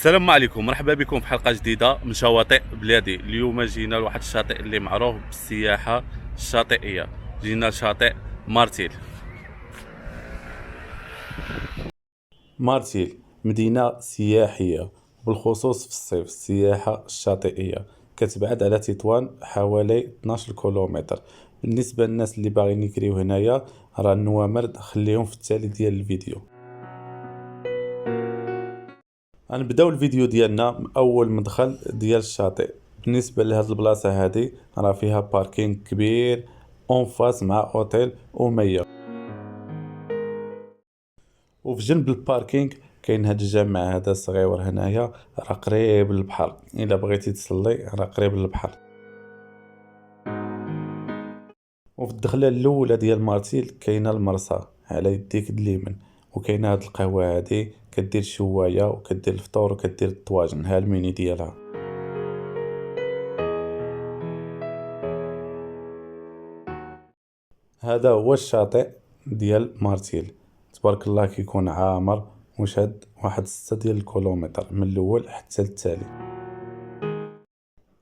السلام عليكم، مرحبا بكم في حلقه جديده من شواطئ بلادي. اليوم جينا لواحد الشاطئ اللي معروف بالسياحه الشاطئيه. جينا لشاطئ مارتيل. مارتيل مدينه سياحيه، بالخصوص في الصيف. السياحه الشاطئيه كتبعد على تطوان حوالي 12 كيلومتر. بالنسبه للناس اللي باغيين يكريو هنايا، راه النوامر خليهم في التالي ديال الفيديو. غنبداو الفيديو ديالنا من اول مدخل ديال الشاطئ. بالنسبه لهاد البلاصه هادي راه فيها باركينغ كبير اون فاس مع اوتيل ومية. وفي جنب الباركينغ كاين هاد الجامع هذا الصغيور هنايا، راه قريب للبحر. الا بغيتي تصلي راه قريب للبحر. وفي الدخله الاولى ديال مارتيل كاينه المرسى على يديك اليمين، وكاينه هاد القهوه هادي كدير شوايه وكدير الفطور وكدير الطواجن. ها الميني ديالها. هذا هو الشاطئ ديال مارتيل. تبارك الله كيكون عامر وشاد واحد 6 ديال الكيلومتر من الاول حتى للتالي.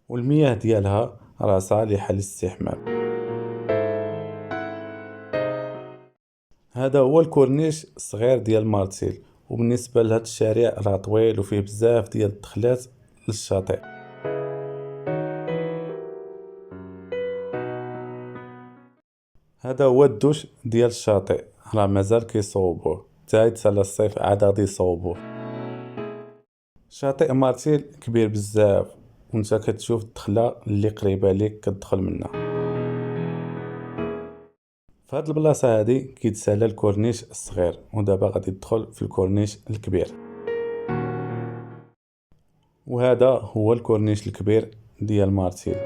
والمياه ديالها راه صالحه للاستحمام. هذا هو الكورنيش الصغير ديال مارتيل. وبالنسبه لهذا الشارع راه طويل وفيه بزاف ديال الدخلات للشاطئ. هذا هو الدوش ديال الشاطئ، راه مازال كيصوبوه حتى الصيف عاد غادي يصوبوه. شاطئ مارتيل كبير بزاف، وانت كتشوف الدخله اللي قريبه ليك كتدخل منها. في هاد البلاصه هادي كيتسالى الكورنيش الصغير، ودابا غادي تدخل في الكورنيش الكبير. وهذا هو الكورنيش الكبير ديال مارتيل.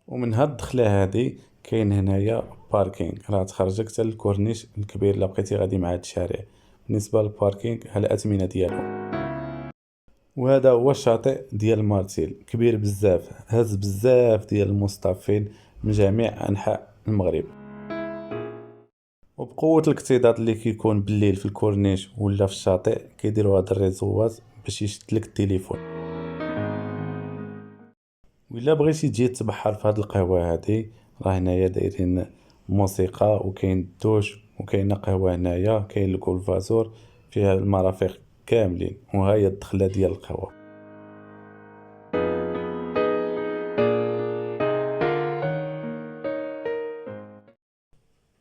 ومن هاد الدخله هادي كاين هنايا باركينغ، راه تخرجك حتى للكورنيش الكبير الا بقيتي غادي مع هاد الشارع. بالنسبه للباركينغ على الاثمنه ديالو. وهذا هو الشاطئ ديال مارتيل، كبير بزاف، هز بزاف ديال المصطفين من جميع انحاء المغرب. وبقوه الاكتظاظ اللي كيكون بالليل في الكورنيش ولا في الشاطئ كيديروا هاد الريزوات باش يشد لك التليفون. وإلا بغيتي تجي تبحر في هاد القهوة هادي، راه هنايا دايرين موسيقى وكاين الدوش وكاين قهوة. هنايا كاين الكولفازور فيها المرافق كاملين، وهاهي الدخلة ديال القهوة.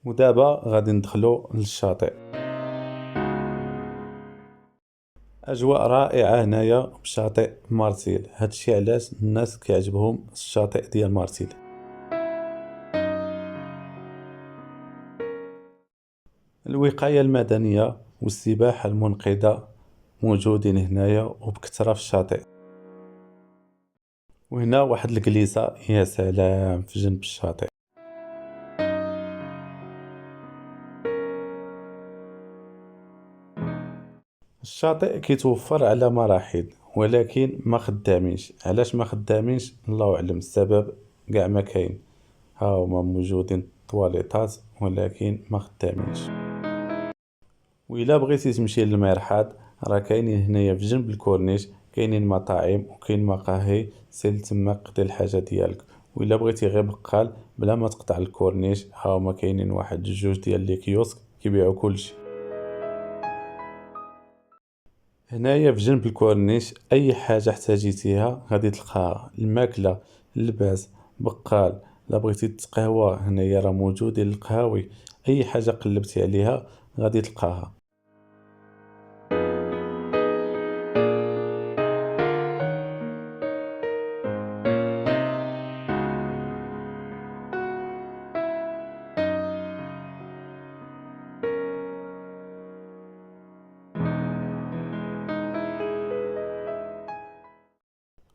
ودابا غادي ندخلو للشاطئ. اجواء رائعة هنايا بشاطئ مارتيل. هادشي علاش الناس كيعجبهم الشاطئ ديال مارتيل. الوقاية المدنية والسباحة المنقذة موجودين هنايا وبكثرة في الشاطئ. وهنا واحد الكليسة يا سلام في جنب الشاطئ. الشاطئ كيتوفر على مراحل، ولكن ما خدامينش. علاش ما خدامينش؟ الله اعلم السبب. كاع ما كاين، ها هما موجودين طواليطات ولكن ما خدامينش. وإلا بغيتي تمشي للمرحاض راه كاينين هنايا في جنب الكورنيش، كاينين مطاعم وكاين مقاهي. سير تما قضي الحاجه ديالك. وإلا بغيتي غير بقال بلا ما تقطع الكورنيش، ها هما كاينين واحد جوج ديال لي كيوسك كيبيعوا كلشي. هنايا في جنب الكورنيش اي حاجه احتاجيتيها غادي تلقاها. الماكله، اللباس، بقال. لا بغيتي تقهوى هنايا راه موجودين القهاوي. اي حاجه قلبتي عليها غادي تلقاها.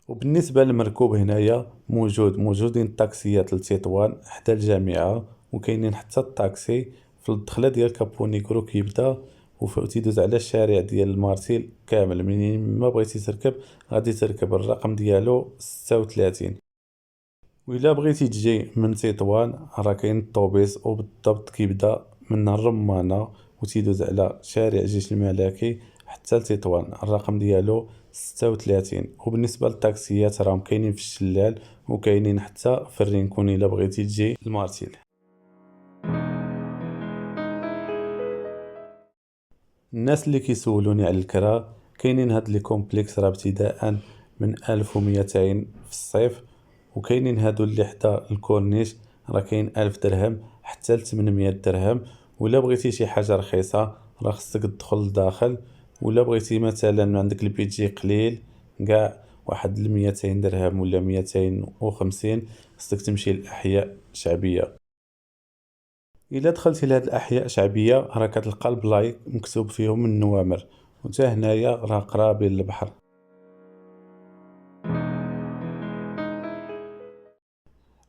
وبالنسبة للمركوب هنايا موجودين الطاكسيات لتطوان حتى الجامعة، وكاينين حتى الطاكسي في الدخلة ديال كابونيكرو كيبدا وتيدوز على الشارع ديال المارتيل كامل. منين ما بغيتي تركب غادي تركب. الرقم ديالو 36. وإلا بغيتي تجي من تطوان راه كاين الطوبيس، وبالضبط كيبدا من الرمانة وتيدوز على شارع جيش الملكي حتى لتطوان الرقم ديالو 36. وبالنسبة للطاكسيات راهم كاينين في الشلال وكاينين حتى في الرينكون إلا بغيتي تجي لمارتيل. الناس اللي كيسولوني على الكرا، كاينين هاد لي كومبلكس راه ابتداء من 1200 في الصيف، وكاينين هادو اللي حدا الكورنيش راه كاين 1000 درهم حتى ل 800 درهم. ولا بغيتي شي حاجه رخيصه راه خصك تدخل لداخل، ولا بغيتي مثلا عندك البيجي قليل كاع واحد 200 درهم ولا 250 خصك تمشي للاحياء شعبيه. الا دخلتي لهاد الاحياء شعبيه راه كتلقى البلاي مكتوب فيهم النوامر، وتا هنايا راه قرابين للبحر.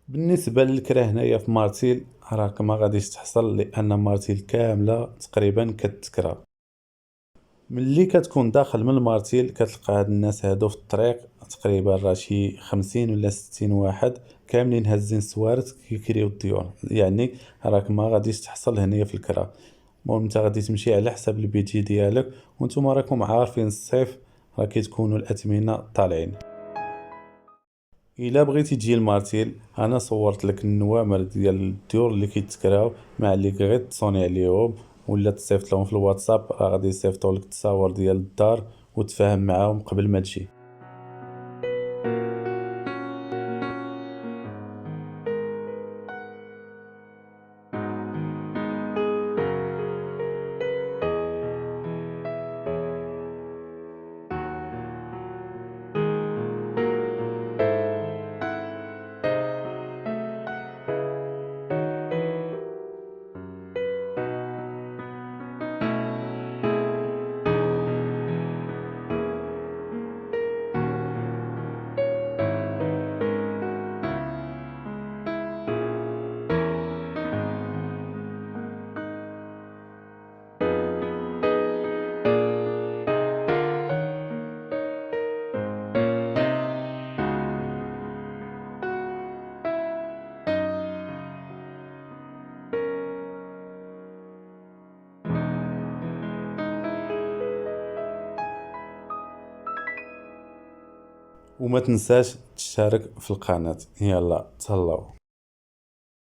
بالنسبه للكرا هنايا في مارتيل راك ما غاديش تحصل، لان مارتيل كامله تقريبا كتكرا. ملي كتكون داخل من مارتيل كتلقى هاد الناس هادو في الطريق تقريبا راه شي 50 ولا 60 واحد كاملين هازين سوارت كيكريو الديور، يعني راك ما غاديش تحصل هنايا في الكرا. المهم انت غادي تمشي على حساب البيجي ديالك، وانتم راكم عارفين الصيف راه كتكونوا الاثمنه طالعين. الا بغيتي تجي لمارتيل انا صورت لك النوامر ديال الديور اللي كيتكراو، مع اللي غير تصوني عليهم ولا تصيفط لهم في الواتساب راه غادي يصيفطوا لك التصاور ديال الدار وتفاهم معاهم قبل ما تجي. وما تنساش تشترك في القناه. يلا تهلاو.